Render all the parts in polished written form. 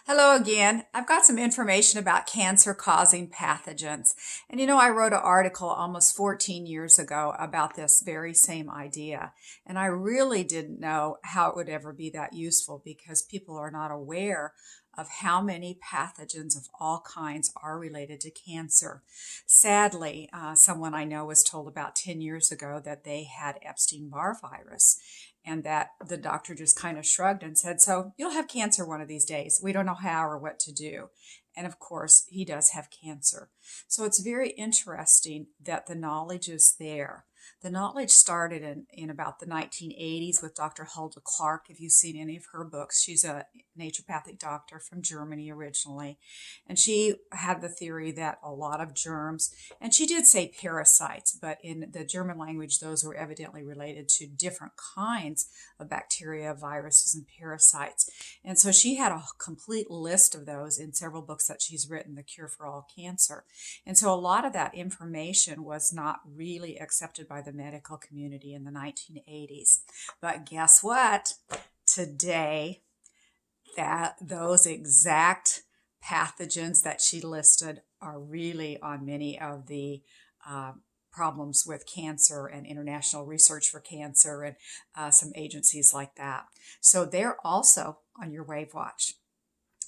Hello again. I've got some information about cancer-causing pathogens. And I wrote an article almost 14 years ago about this very same idea. And I really didn't know how it would ever be that useful because people are not aware of how many pathogens of all kinds are related to cancer. Sadly, someone I know was told about 10 years ago that they had Epstein-Barr virus and that the doctor just kind of shrugged and said, "So you'll have cancer one of these days. We don't know how or what to do." And of course, he does have cancer. So it's very interesting that the knowledge is there. The knowledge started in about the 1980s with Dr. Hulda Clark. If you've seen any of her books, she's a naturopathic doctor from Germany originally. And she had the theory that a lot of germs, and she did say parasites, but in the German language, those were evidently related to different kinds of bacteria, viruses, and parasites. And so she had a complete list of those in several books that she's written, The Cure for All Cancer. And so a lot of that information was not really accepted by the medical community in the 1980s. But guess what? Today, that those exact pathogens that she listed are really on many of the problems with cancer and international research for cancer and some agencies like that. So they're also on your WAVwatch.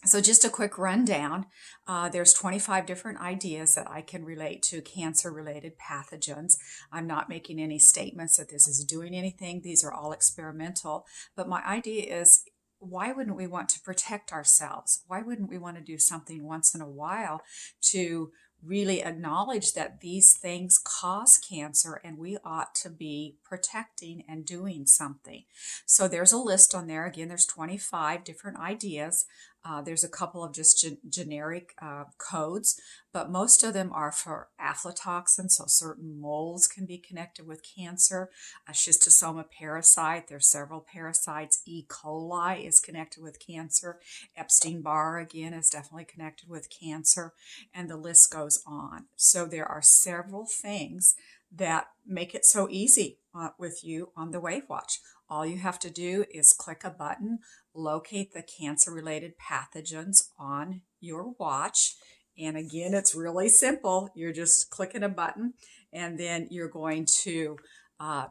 So just a quick rundown, there's 25 different ideas that I can relate to cancer-related pathogens. I'm not making any statements that this is doing anything. These are all experimental. But my idea is, why wouldn't we want to protect ourselves? Why wouldn't we want to do something once in a while to really acknowledge that these things cause cancer and we ought to be protecting and doing something? So there's a list on there. Again, there's 25 different ideas. There's a couple of just generic codes, but most of them are for aflatoxins, so certain molds can be connected with cancer. A schistosoma parasite, there's several parasites. E. coli is connected with cancer. Epstein-Barr, again, is definitely connected with cancer, and the list goes on. So there are several things that make it so easy with you on the WAVwatch. All you have to do is click a button, locate the cancer-related pathogens on your watch. And again, it's really simple. You're just clicking a button, and then you're going to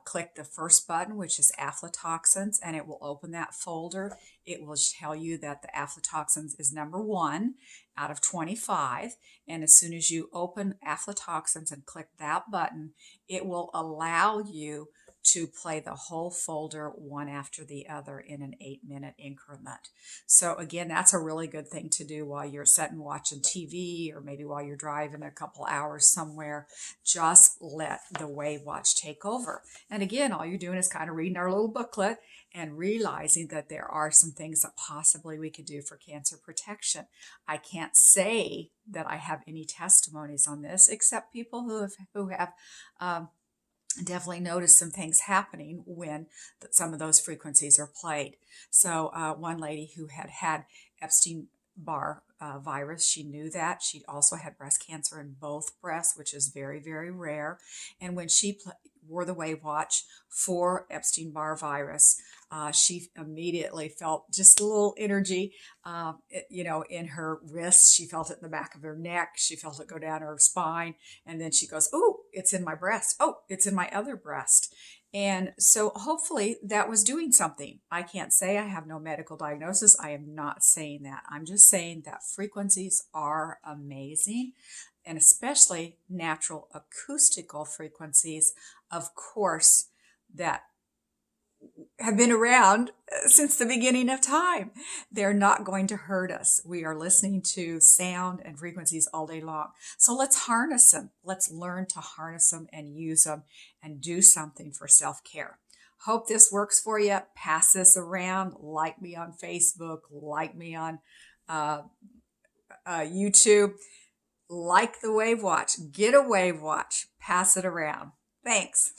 click the first button, which is aflatoxins, and it will open that folder. It will tell you that the aflatoxins is number 1 out of 25. And as soon as you open aflatoxins and click that button, it will allow you to play the whole folder one after the other in an 8-minute increment. So again, that's a really good thing to do while you're sitting watching TV or maybe while you're driving a couple hours somewhere. Just let the WAVwatch take over. And again, all you're doing is kind of reading our little booklet and realizing that there are some things that possibly we could do for cancer protection. I can't say that I have any testimonies on this, except people who have definitely noticed some things happening when some of those frequencies are played. So one lady who had Epstein-Barr virus, she knew that. She also had breast cancer in both breasts, which is very, very rare. And when she wore the WAVwatch for Epstein-Barr virus, she immediately felt just a little energy, in her wrists. She felt it in the back of her neck. She felt it go down her spine. And then she goes, "Oh, it's in my breast. Oh, it's in my other breast." And so hopefully that was doing something. I can't say I have no medical diagnosis. I am not saying that. I'm just saying that frequencies are amazing, and especially natural acoustical frequencies, of course, that have been around since the beginning of time. They're not going to hurt us. We are listening to sound and frequencies all day long. So let's harness them. Let's learn to harness them and use them and do something for self-care. Hope this works for you. Pass this around. Like me on Facebook. Like me on YouTube. Like the WAVwatch. Get a WAVwatch. Pass it around. Thanks.